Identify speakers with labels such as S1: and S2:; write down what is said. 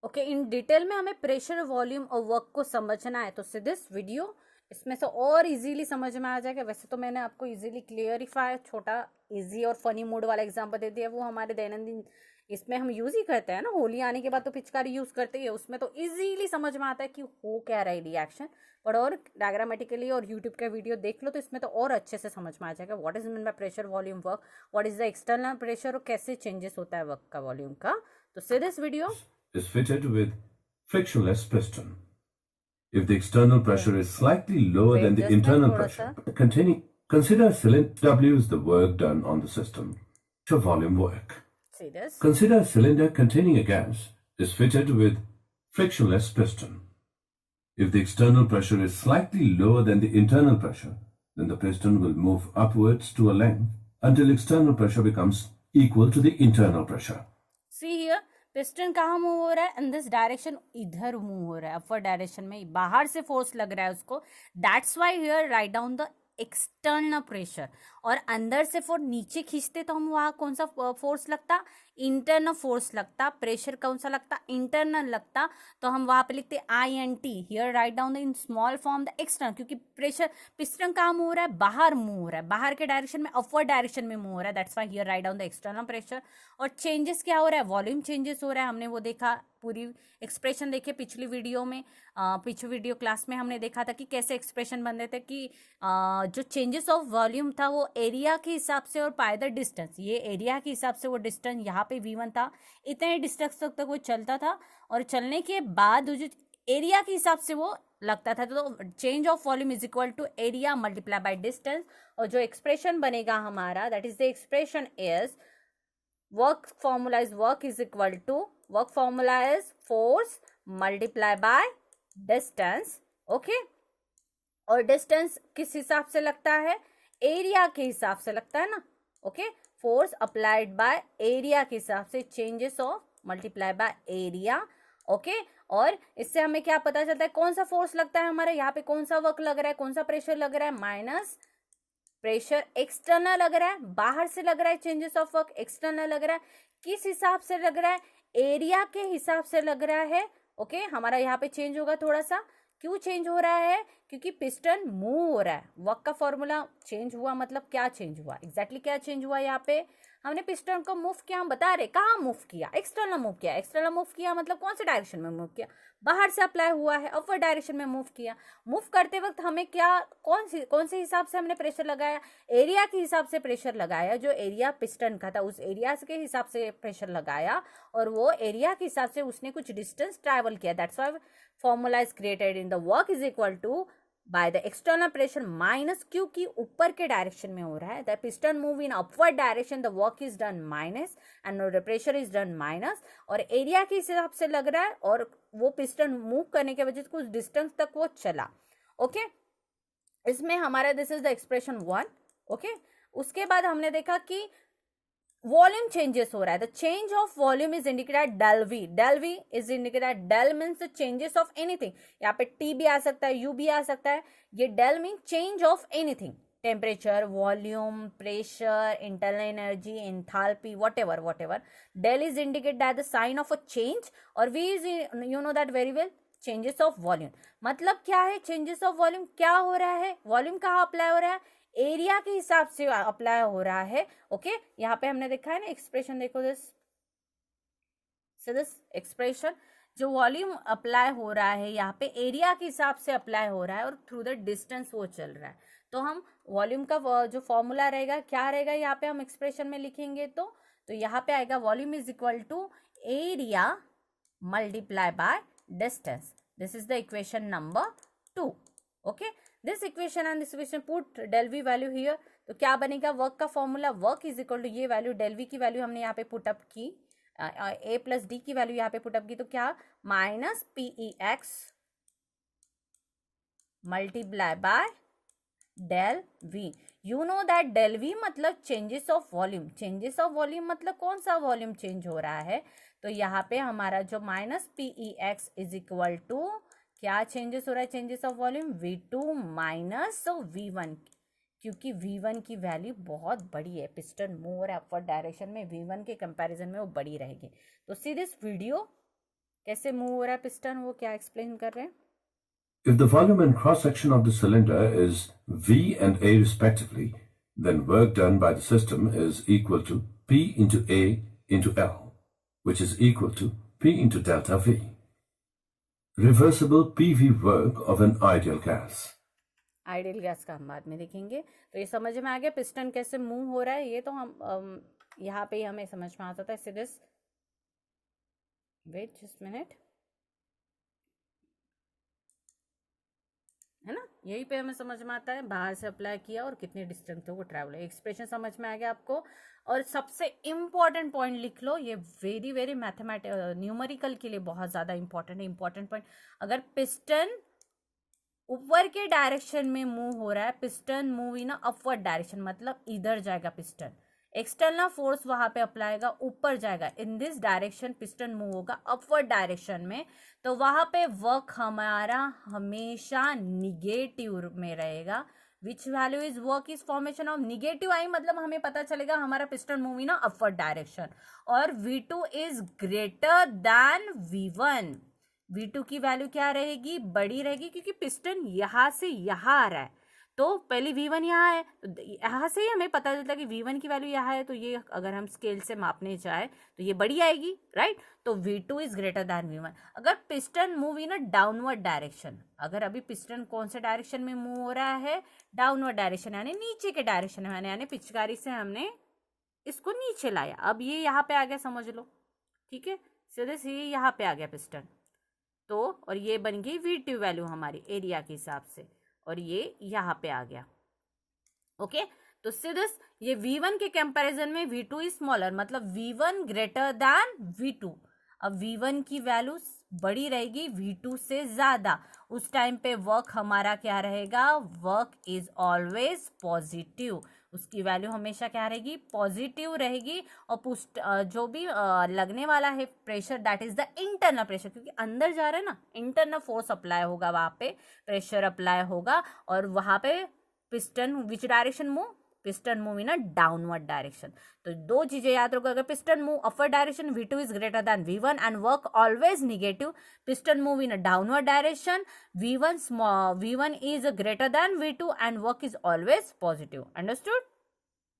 S1: Okay, in detail में हमें pressure, volume और वर्क को समझना है, तो दिस वीडियो इसमें से और इजीली समझ में आ जाएगा। वैसे तो मैंने आपको इजीली क्लियरिफाई, छोटा इजी और फनी मूड वाला एग्जाम्पल दे दिया, वो हमारे दैनंदिन इसमें हम यूज ही करते हैं ना, होली आने के बाद तो पिचकारी यूज करते ही है, उसमें तो इजीली समझ में आता है कि हो क्या रहा है रिएक्शन। पर और डायग्रामेटिकली और यूट्यूब का वीडियो देख लो तो इसमें तो और अच्छे से समझ में आ जाएगा what is mean by pressure, volume, work, what is the external pressure और कैसे चेंजेस होता है वर्क का, वॉल्यूम का। तो see this video
S2: is fitted with frictionless piston. If the external pressure is slightly lower than the internal pressure, consider cylinder W is the work done on the system. So volume work.
S1: See this.
S2: Consider a cylinder containing a gas is fitted with frictionless piston. If the external pressure is slightly lower than the internal pressure, then the piston will move upwards to a length until external pressure becomes equal to the internal pressure.
S1: See here, piston कहाँ move हो रहा है? In this direction, इधर move हो रहा है, upward direction में, बाहर से फोर्स लग रहा है उसको। That's why here write down the external pressure. और अंदर से फोर्स नीचे खींचते तो हम वहाँ कौन सा फोर्स लगता? इंटरनल फोर्स लगता। प्रेशर कौन सा लगता? इंटरनल लगता। तो हम वहाँ पे लिखते INT, here write down the in small form the external, क्योंकि प्रेशर पिस्टन कहाँ मूव हो रहा है? बाहर मूव हो रहा है, बाहर के डायरेक्शन में, अपवर्ड डायरेक्शन में मूव हो रहा है। That's why here write down the external pressure. और चेंजेस क्या हो रहा है? वॉल्यूम चेंजेस हो रहा है। हमने वो देखा, पूरी एक्सप्रेशन देखे पिछली वीडियो में, पिछली वीडियो क्लास में हमने देखा था कि कैसे एक्सप्रेशन बन रहे थे कि जो चेंजेस ऑफ वॉल्यूम था वो एरिया के हिसाब से और बाय द डिस्टेंस, ये एरिया के हिसाब से वो डिस्टेंस यहाँ पे V1 था, इतने डिस्टेंस तक वो चलता था, और चलने के बाद जो एरिया के हिसाब से वो लगता था। तो change of volume is equal to area multiply by distance. और जो एक्सप्रेशन बनेगा हमारा, that is the expression is work formula is work is equal to, work formula is force multiply by distance. Okay, और distance किस हिसाब से लगता है? एरिया के हिसाब से लगता है ना। Okay, force applied by area के हिसाब से, changes of multiply by area. Okay, और इससे हमें क्या पता चलता है? कौन सा फोर्स लगता है हमारे यहाँ पे, कौन सा वर्क लग रहा है, कौन सा प्रेशर लग रहा है? माइनस प्रेशर एक्सटर्नल लग रहा है, बाहर से लग रहा है, चेंजेस ऑफ वर्क एक्सटर्नल लग रहा है। किस हिसाब से लग रहा है? एरिया के हिसाब से लग रहा है। ओके, हमारा यहाँ पे चेंज होगा थोड़ा सा। क्यों चेंज हो रहा है? क्योंकि पिस्टन मूव हो रहा है। वर्क का फॉर्मूला चेंज हुआ, मतलब क्या चेंज हुआ? एग्जैक्टली क्या चेंज हुआ? यहाँ पे हमने पिस्टन को मूव किया, हम बता रहे कहाँ मूव किया? एक्सटर्नल मूव किया। एक्सटर्नल मूव किया मतलब कौन से डायरेक्शन में मूव किया? बाहर से अप्लाई हुआ है, अपवर्ड डायरेक्शन में मूव किया। मूव करते वक्त हमें क्या, कौन से हिसाब से हमने प्रेशर लगाया? एरिया के हिसाब से प्रेशर लगाया। जो एरिया पिस्टन का था उस एरिया के हिसाब से प्रेशर लगाया, और वो एरिया के हिसाब से उसने कुछ डिस्टेंस ट्रैवल किया। That's why formula is created in the work is equal to by the external pressure minus, क्योंकि ऊपर के डायरेक्शन में हो रहा है, the piston move in upward direction, the work is done minus and the pressure is done minus. और area के हिसाब से लग रहा है, और वो पिस्टन मूव करने के वजह से कुछ डिस्टेंस तक वो चला। ओके, इसमें हमारा this is the expression 1। Okay, उसके बाद हमने देखा कि वॉल्यूम चेंजेस हो रहा है। The change of volume is indicated del V. Del V is indicated, del means the changes of anything. यहाँ पे टी भी आ सकता है, यू भी आ सकता है। ये del mean change of anything, temperature, volume, pressure, internal energy, enthalpy, whatever. Del is indicated by the sign of a change, और V is, you know that very well, changes of volume. मतलब क्या है changes of volume? क्या हो रहा है? Volume कहाँ apply हो रहा है? एरिया के हिसाब से अप्लाई हो रहा है। ओके, यहाँ पे हमने देखा है ना एक्सप्रेशन, देखो दिस एक्सप्रेशन, जो वॉल्यूम अप्लाई हो रहा है यहाँ पे एरिया के हिसाब से अप्लाई हो रहा है, और थ्रू द डिस्टेंस वो चल रहा है। तो हम वॉल्यूम का जो फॉर्मूला रहेगा क्या रहेगा? यहाँ पे हम एक्सप्रेशन में लिखेंगे तो यहाँ पे आएगा volume is equal to area multiply by distance. This is the equation number 2। Okay, this equation and this equation put del V value here, तो क्या बनेगा? वर्क का formula, work is equal to ये वैल्यू, डेल वी की value हमने यहाँ पे put up की, ए प्लस डी की वैल्यू यहाँ पे पुटअप की, तो क्या? Minus PEX multiply by del V. You know that del we मतलब changes of volume. Changes of volume मतलब कौन सा वॉल्यूम चेंज हो रहा है? तो यहाँ पे हमारा जो minus PEX is equal to क्या चेंजेस हो रहा है? Changes of volume V2 minus V1, क्योंकि V1 की वैल्यू बहुत बड़ी है, पिस्टन मूव और अपवर्ड डायरेक्शन में V1 के कंपैरिजन में वो बड़ी रहेगी। तो सी दिस वीडियो कैसे मूव हो रहा है पिस्टन, वो क्या एक्सप्लेन कर रहे हैं?
S2: If the volume and cross-section of the cylinder is V and A respectively, then work done by the system is equal to P into A into L, which is equal to P into delta V. Reversible PV work of an ideal gas.
S1: Ideal gas का हम बाद में देखेंगे। तो ये समझ में आ गया पिस्टन कैसे मूव हो रहा है, ये तो हम यहाँ पे ही हमें समझ में आता था। सिर्फ वेट जस्ट मिनट, है ना, यही पे हमें समझ में आता है बाहर से अप्लाई किया और कितने डिस्टेंस तक वो ट्रैवल है। एक्सप्रेशन समझ में आ गया आपको। और सबसे इम्पॉर्टेंट पॉइंट लिख लो, ये वेरी वेरी न्यूमेरिकल के लिए बहुत ज़्यादा इंपॉर्टेंट पॉइंट। अगर पिस्टन ऊपर के डायरेक्शन में मूव हो रहा है, piston move in upward direction, मतलब इधर जाएगा पिस्टन, एक्सटर्नल फोर्स वहां पे अप्लाई ऊपर जाएगा, in this direction piston move होगा अपवर्ड डायरेक्शन में, तो वहां पे वर्क हमारा हमेशा निगेटिव में रहेगा। Which value is work is formation of negative I, मतलब हमें पता चलेगा हमारा piston move in upward direction. और V2 is greater than V1, V2 की वैल्यू क्या रहेगी, बड़ी रहेगी, क्योंकि पिस्टन यहां से यहां आ रहा है। तो पहले V1 यहाँ है, तो यहाँ से ही हमें पता चलता है कि V1 की वैल्यू यहाँ है, तो ये अगर हम स्केल से मापने जाए तो ये बड़ी आएगी, राइट। तो V2 is greater than V1। अगर piston move in a downward direction, अगर अभी पिस्टन कौन से डायरेक्शन में मूव हो रहा है, डाउनवर्ड डायरेक्शन, यानी नीचे के डायरेक्शन में, यानी पिचकारी से हमने इसको नीचे लाया। अब ये यहाँ पे आ गया, समझ लो, ठीक है। सीधे से ये यहाँ पे आ गया पिस्टन, तो और ये बन गई V2 वैल्यू हमारी एरिया के हिसाब से, और ये यहाँ पे आ गया, ओके। तो सीधे ये V1 के कंपैरिजन में V2 इज स्मॉलर, मतलब V1 ग्रेटर दैन V2। अब V1 की वैल्यू बड़ी रहेगी V2 से ज्यादा, उस टाइम पे वर्क हमारा क्या रहेगा, वर्क इज ऑलवेज पॉजिटिव, उसकी वैल्यू हमेशा क्या रहेगी, पॉजिटिव रहेगी। और जो भी लगने वाला है pressure, that is the internal pressure, क्योंकि अंदर जा रहा है ना, इंटरनल फोर्स अप्लाई होगा, वहां पे प्रेशर अप्लाई होगा, और वहां पे piston which direction move, piston move in a downward direction. तो दो चीजें याद रखो, अगर piston move upward direction V2 is greater than V1 and work always negative, piston move in a downward direction, V1 is greater than V2 and work is always positive. Understood?